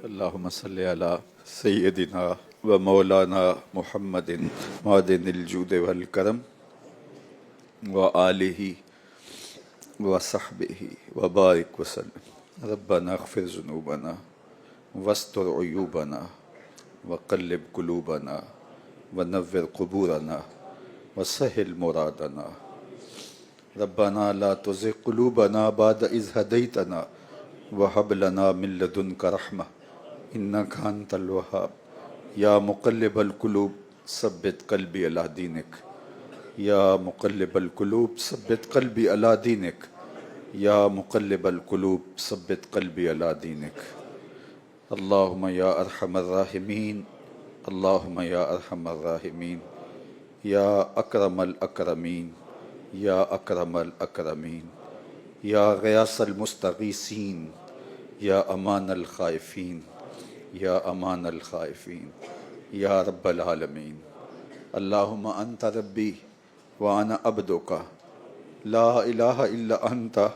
اللهم صل على سيدنا ومولانا محمد معدن الجود والكرم وآله وصحبه وبارك وسلم ربنا اغفر ذنوبنا واستر عيوبنا وقلب قلوبنا ونور قبورنا وسهل مرادنا ربنا لا تزغ قلوبنا بعد إذ هديتنا وهب لنا من لدنك رحمة إنك أنت الوهاب يا مقلب القلوب ثبت قلبي على دينك يا مقلب القلوب ثبت قلبي على دينك يا مقلب القلوب ثبت قلبي على دينك اللهم يا أرحم الراحمين اللهم يا أرحم الراحمين يا أكرم الأكرمين يا أكرم الأكرمين يا غياث المستغيثين يا أمان الخائفين يا أمان الخائفين يا رب العالمين اللهم أنت ربي وأنا عبدك لا إله إلا أنت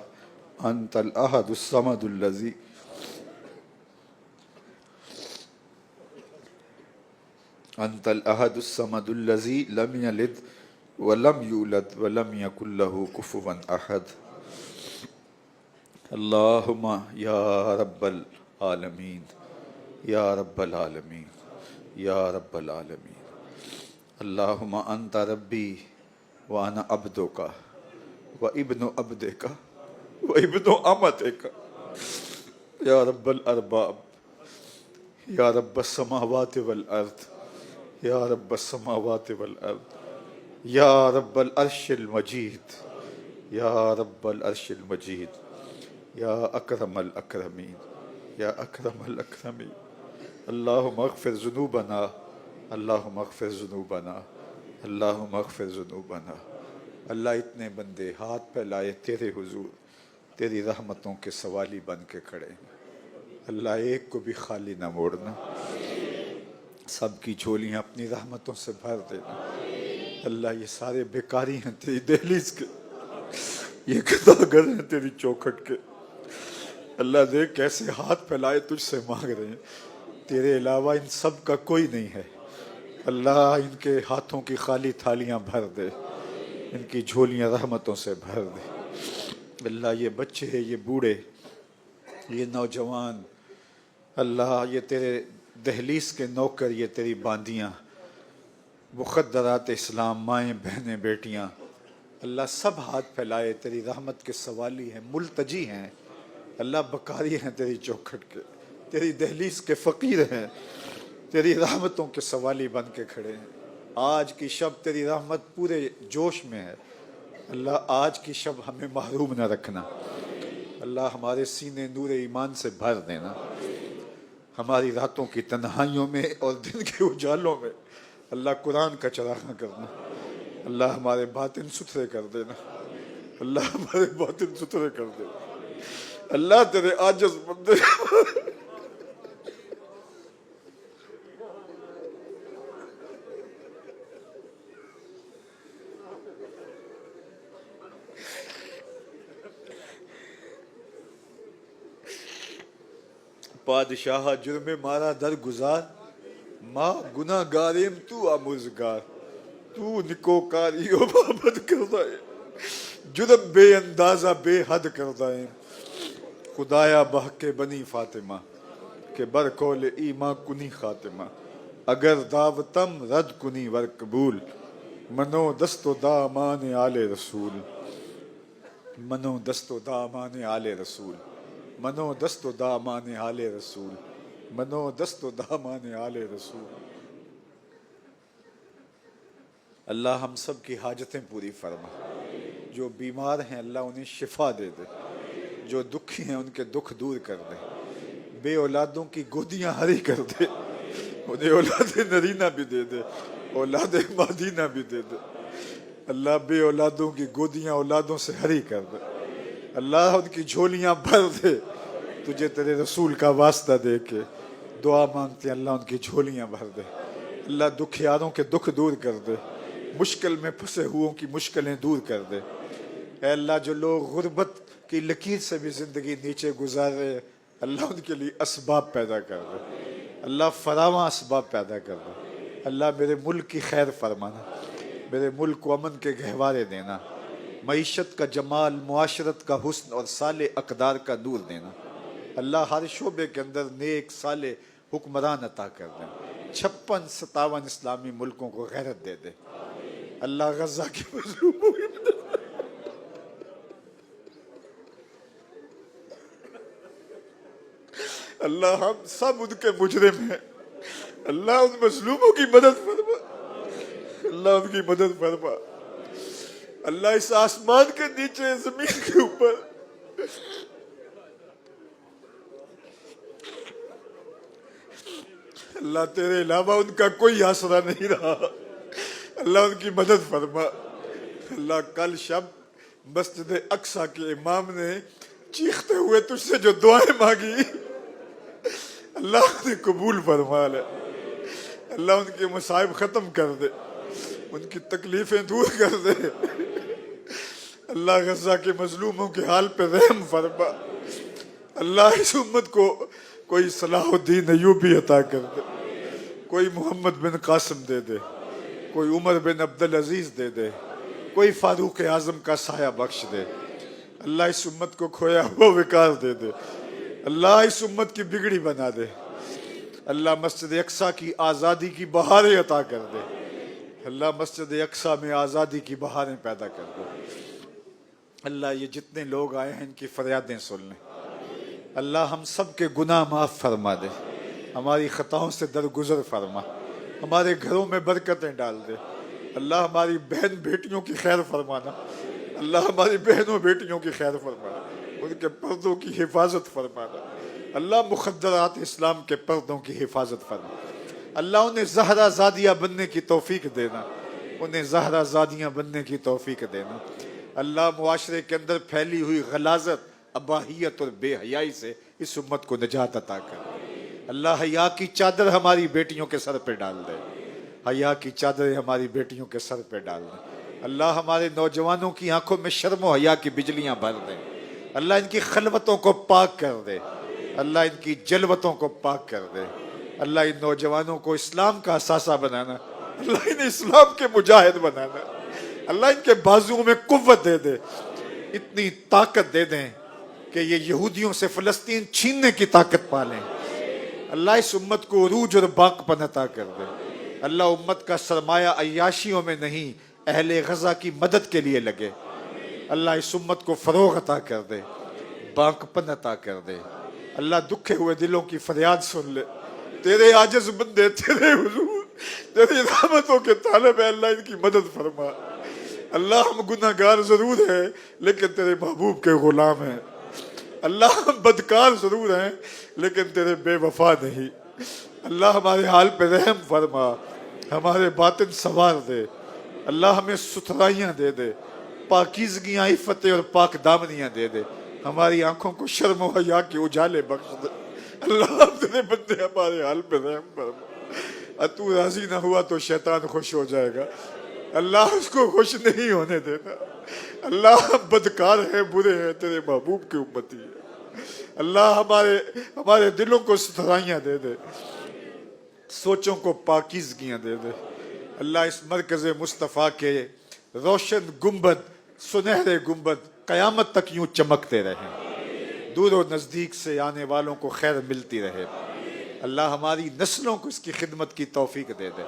أنت الأحد الصمد الذي أنت الأحد الصمد الذي لم يلد ولم يولد ولم يكن له كفوا أحد اللهم يا رب العالمين يا رب العالمين يا رب العالمين اللهم أنت ربي وأنا عبدك وابن عبدك وابن أمتك يا رب الأرباب يا رب السماوات والأرض يا رب السماوات والأرض يا رب العرش المجيد يا رب العرش المجيد يا أكرم الأكرمين يا أكرم الأكرمين اللهم اغفر ذنوبنا اللهم اغفر ذنوبنا اللهم اغفر ذنوبنا اللہ اتنے بندے ہاتھ پھیلائے تیرے حضور تیری رحمتوں کے سوالی بن کے کھڑے ہیں اللہ ایک کو بھی خالی نہ موڑنا سب کی جھولیاں اپنی رحمتوں سے بھر دینا اللہ یہ سارے بیکاری ہیں تیری دہلیز کے یہ قداگر ہیں تیری چوکھٹ کے اللہ دیکھ کیسے ہاتھ پھیلائے تجھ سے مانگ رہے ہیں تیرے علاوہ ان سب کا کوئی نہیں ہے اللہ ان کے ہاتھوں کی خالی تھالیاں بھر دے ان کی جھولیاں رحمتوں سے بھر دے اللہ یہ بچے یہ بوڑھے یہ نوجوان اللہ یہ تیرے دہلیز کے نوکر یہ تیری باندیاں مخدرات اسلام مائیں بہنیں بیٹیاں اللہ سب ہاتھ پھیلائے تیری رحمت کے سوالی ہیں ملتجی ہیں اللہ بکاری ہیں تیری چوکھٹ کے تیری دہلیز کے فقیر ہیں تیری رحمتوں کے سوالی بن کے کھڑے ہیں آج کی شب تیری رحمت پورے جوش میں ہے اللہ آج کی شب ہمیں محروم نہ رکھنا اللہ ہمارے سینے نور ایمان سے بھر دینا ہماری راتوں کی تنہائیوں میں اور دن کے اجالوں میں اللہ قرآن کا چراغاں کرنا اللہ ہمارے باطن ستھرے کر دینا اللہ ہمارے باطن ستھرے کر دینا اللہ تیرے عاجز بندے بادشاہ جرم مارا در گزار ماں گناہ گاریم تو آموزگار تو نکوکاری و بابد کردہ ہے جرم بے اندازہ بے حد کردہ ہے خدایا بحق بنی فاطمہ کہ برکول ایماں کنی خاتمہ اگر دعوتم رد کنی ور قبول منو دست و دامان آل رسول منو دست و دامان آل رسول منو دست و دامان آل رسول منو دست و دامان آل رسول اللہ ہم سب کی حاجتیں پوری فرما جو بیمار ہیں اللہ انہیں شفا دے دے جو دکھی ہیں ان کے دکھ دور کر دے بے اولادوں کی گودیاں ہری کر دے انہیں اولاد نرینہ بھی دے دے اولاد مادینہ بھی دے دے اللہ بے اولادوں کی گودیاں اولادوں سے ہری کر دے اللہ ان کی جھولیاں بھر دے تجھے تیرے رسول کا واسطہ دے کے دعا مانگتے ہیں اللہ ان کی جھولیاں بھر دے اللہ دکھیاروں کے دکھ دور کر دے مشکل میں پھنسے ہوئوں کی مشکلیں دور کر دے اے اللہ جو لوگ غربت کی لکیر سے بھی زندگی نیچے گزار رہے اللہ ان کے لیے اسباب پیدا کر دے، اللہ فراواں اسباب پیدا کر دے، اللہ میرے ملک کی خیر فرمانا، میرے ملک کو امن کے گہوارے دینا، معیشت کا جمال، معاشرت کا حسن اور صالح اقدار کا نور دینا، اللہ ہر شعبے کے اندر نیک صالح حکمران عطا کر دیں، 56-57 اسلامی ملکوں کو غیرت دے دے، اللہ غزہ کے مظلوموں کی مدد، اللہ ہم سب ان کے مجرم ہیں، اللہ ان مظلوموں کی مدد فرما، اللہ ان کی مدد فرما، اللہ اس آسمان کے نیچے زمین کے اوپر اللہ تیرے علاوہ ان کا کوئی آسرا نہیں رہا، اللہ ان کی مدد فرما، اللہ کل شب مسجد اقصی کے امام نے چیختے ہوئے تجھ سے جو دعائیں مانگی اللہ نے قبول فرما لے، اللہ ان کے مصائب ختم کر دے، ان کی تکلیفیں دور کر دے، اللہ غزہ کے مظلوموں کے حال پہ رحم فرما، اللہ اس امت کو کوئی صلاح الدین ایوبی عطا کر دے، کوئی محمد بن قاسم دے دے، کوئی عمر بن عبدالعزیز دے دے، کوئی فاروق اعظم کا سایہ بخش دے، اللہ اس امت کو کھویا ہوا وقار دے دے، اللہ اس امت کی بگڑی بنا دے، اللہ مسجد اقصی کی آزادی کی بہاریں عطا کر دے، اللہ مسجد اقصی میں آزادی کی بہاریں پیدا کر دے، اللہ یہ جتنے لوگ آئے ہیں ان کی فریادیں سن لیں، اللہ ہم سب کے گناہ معاف فرما دے، ہماری خطاؤں سے درگزر فرما، ہمارے گھروں میں برکتیں ڈال دے، اللہ ہماری بہن بیٹیوں کی خیر فرمانا، اللہ ہماری بہنوں بیٹیوں کی خیر فرمانا، ان کے پردوں کی حفاظت فرمانا، اللہ مخدرات اسلام کے پردوں کی حفاظت فرما، اللہ انہیں زہرا زادیہ بننے کی توفیق دینا، انہیں زہرا زادیاں بننے کی توفیق دینا، اللہ معاشرے کے اندر پھیلی ہوئی غلاظت، اباہیت اور بے حیائی سے اس امت کو نجات عطا کر، اللہ حیا کی چادر ہماری بیٹیوں کے سر پہ ڈال دے، حیا کی چادر ہماری بیٹیوں کے سر پہ ڈال دے، اللہ ہمارے نوجوانوں کی آنکھوں میں شرم و حیا کی بجلیاں بھر دے، اللہ ان کی خلوتوں کو پاک کر دے، اللہ ان کی جلوتوں کو پاک کر دے، اللہ ان نوجوانوں کو اسلام کا اثاثہ بنانا، اللہ انہیں اسلام کے مجاہد بنانا، اللہ ان کے بازوؤں میں قوت دے دے، اتنی طاقت دے دیں کہ یہ یہودیوں سے فلسطین چھیننے کی طاقت پالیں، اللہ اس امت کو عروج اور باقپن عطا کر دے، اللہ امت کا سرمایہ عیاشیوں میں نہیں اہل غزہ کی مدد کے لیے لگے، اللہ اس امت کو فروغ عطا کر دے، باقپن عطا کر دے، اللہ دکھے ہوئے دلوں کی فریاد سن لے، تیرے عاجز بندے تیرے حضور تیری رحمتوں کے طالب ہے، اللہ ان کی مدد فرما، اللہ ہم گناہ گار ضرور ہیں لیکن تیرے محبوب کے غلام ہیں، اللہ ہم بدکار ضرور ہیں لیکن تیرے بے وفا نہیں، اللہ ہمارے حال پہ رحم فرما، ہمارے باطن سنوار دے، اللہ ہمیں ستھرائیاں دے دے، پاکیزگیاں عفتیں اور پاک دامنیاں دے دے، ہماری آنکھوں کو شرم و حیا کے اجالے بخش دے، اللہ تیرے بندے ہمارے حال پہ رحم فرما، تو راضی نہ ہوا تو شیطان خوش ہو جائے گا، اللہ اس کو خوش نہیں ہونے دینا، اللہ ہم بدکار ہیں، برے ہیں، تیرے محبوب کی امتی ہے، اللہ ہمارے دلوں کو ستھرائیاں دے دے، سوچوں کو پاکیزگیاں دے دے، اللہ اس مرکز مصطفیٰ کے روشن گنبد، سنہرے گنبد قیامت تک یوں چمکتے رہیں، دور و نزدیک سے آنے والوں کو خیر ملتی رہے، اللہ ہماری نسلوں کو اس کی خدمت کی توفیق دے دے،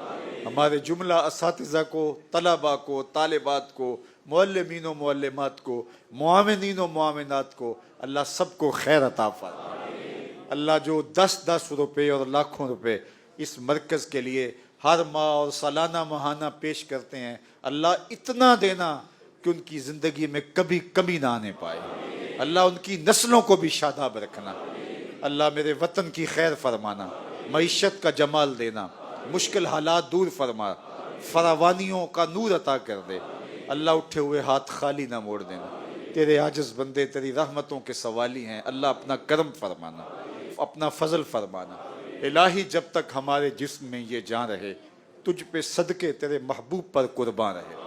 ہمارے جملہ اساتذہ کو، طلباء کو، طالبات کو، معلمین و معلمات کو، معاونین و معاونات کو، اللہ سب کو خیر عطا فرما، اللہ جو 10-10 روپے اور لاکھوں روپے اس مرکز کے لیے ہر ماہ اور سالانہ ماہانہ پیش کرتے ہیں، اللہ اتنا دینا کہ ان کی زندگی میں کبھی کمی نہ آنے پائے، اللہ ان کی نسلوں کو بھی شاداب رکھنا، اللہ میرے وطن کی خیر فرمانا، معیشت کا جمال دینا، مشکل حالات دور فرما، فراوانیوں کا نور عطا کر دے، اللہ اٹھے ہوئے ہاتھ خالی نہ موڑ دینا، تیرے عاجز بندے تیری رحمتوں کے سوالی ہیں، اللہ اپنا کرم فرمانا، اپنا فضل فرمانا، الہی جب تک ہمارے جسم میں یہ جان رہے تجھ پہ صدقے تیرے محبوب پر قربان رہے،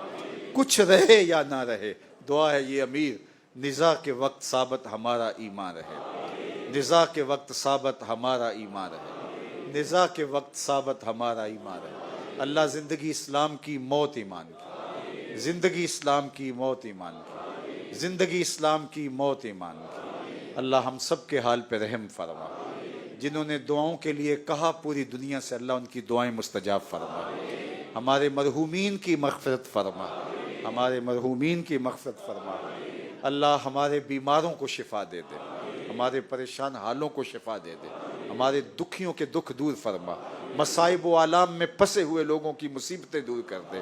کچھ رہے یا نہ رہے، دعا ہے یہ امیر نزاع کے وقت ثابت ہمارا ایمان رہے، نزاع کے وقت ثابت ہمارا ایمان رہے، نزاع کے وقت ثابت ہمارا ایمان رہے۔ اللہ زندگی اسلام کی، موت ایمان کی، زندگی اسلام کی، موت ایمان کی، زندگی اسلام کی، موت ایمان کی۔ اللہ ہم سب کے حال پہ رحم فرما، جنہوں نے دعاؤں کے لیے کہا پوری دنیا سے، اللہ ان کی دعائیں مستجاب فرما۔ ہمارے مرحومین کی مغفرت فرما، ہمارے مرحومین کی مغفرت فرما۔ اللہ ہمارے بیماروں کو شفا دے دے، ہمارے پریشان حالوں کو شفا دے دے، ہمارے دکھیوں کے دکھ دور فرما، مصائب و آلام میں پھنسے ہوئے لوگوں کی مصیبتیں دور کر دے۔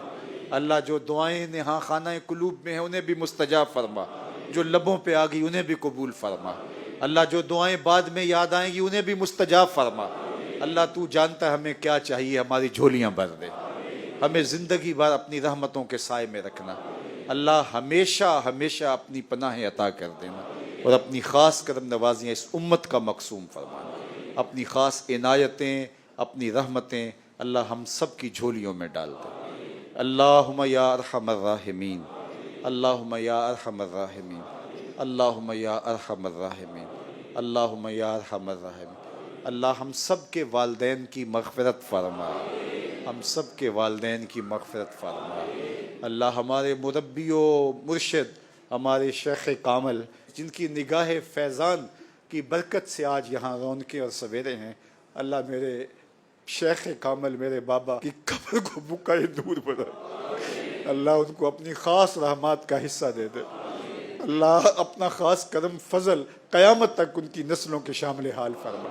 اللہ جو دعائیں نہاں خانہ قلوب میں ہیں انہیں بھی مستجاب فرما، جو لبوں پہ آ گئی انہیں بھی قبول فرما۔ اللہ جو دعائیں بعد میں یاد آئیں گی انہیں بھی مستجاب فرما۔ اللہ تو جانتا ہے ہمیں کیا چاہیے، ہماری جھولیاں بھر دے، ہمیں زندگی بھر اپنی رحمتوں کے سائے میں رکھنا۔ اللہ ہمیشہ ہمیشہ اپنی پناہ عطا کر دینا، اور اپنی خاص کرم نوازیاں اس امت کا مقسوم فرمانا، اپنی خاص عنایتیں، اپنی رحمتیں اللہ ہم سب کی جھولیوں میں ڈال دے۔ اللہم یا ارحم الراحمین، اللہم یا ارحم الراحمین، اللہم یا ارحم الراحمین، اللہم یا ارحم الراحمین۔ اللہ ہم سب کے والدین کی مغفرت فرما، ہم سب کے والدین کی مغفرت فرما۔ اللہ ہمارے مربی و مرشد، ہمارے شیخ کامل، جن کی نگاہ فیضان کی برکت سے آج یہاں رونقیں اور سویرے ہیں، اللہ میرے شیخ کامل، میرے بابا کی قبر کو بقائے دور بنا، اللہ ان کو اپنی خاص رحمات کا حصہ دے دے۔ اللہ اپنا خاص کرم فضل قیامت تک ان کی نسلوں کے شامل حال فرما۔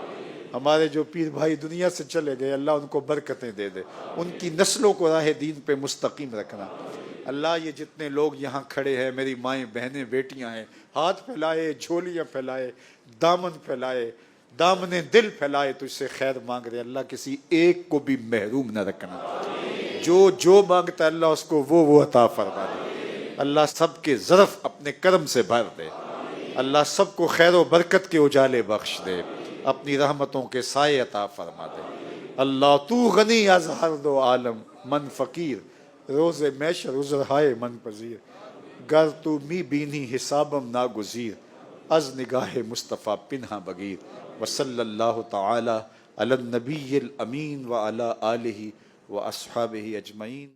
ہمارے جو پیر بھائی دنیا سے چلے گئے، اللہ ان کو برکتیں دے دے، ان کی نسلوں کو راہ دین پہ مستقیم رکھنا۔ اللہ یہ جتنے لوگ یہاں کھڑے ہیں، میری مائیں، بہنیں، بیٹیاں ہیں، ہاتھ پھیلائے، جھولیاں پھیلائے، دامن پھیلائے، دامن دل پھیلائے، تجھ سے خیر مانگ رہے۔ اللہ کسی ایک کو بھی محروم نہ رکھنا، جو مانگتا ہے اللہ اس کو وہ عطا فرما دے۔ اللہ سب کے ظرف اپنے کرم سے بھر دے، اللہ سب کو خیر و برکت کے اجالے بخش دے، اپنی رحمتوں کے سائے عطا فرما دے۔ اللہ تو غنی از ہر دو عالم، من فقیر روز محشر عذر ہائے من پذیر، گر تو می بینی حسابم ناگزیر، از نگاہ مصطفیٰ پنہا بگیر۔ وصلی اللہ تعالی علی النبی الامین وعلی آلہ واصحابہ اجمعین۔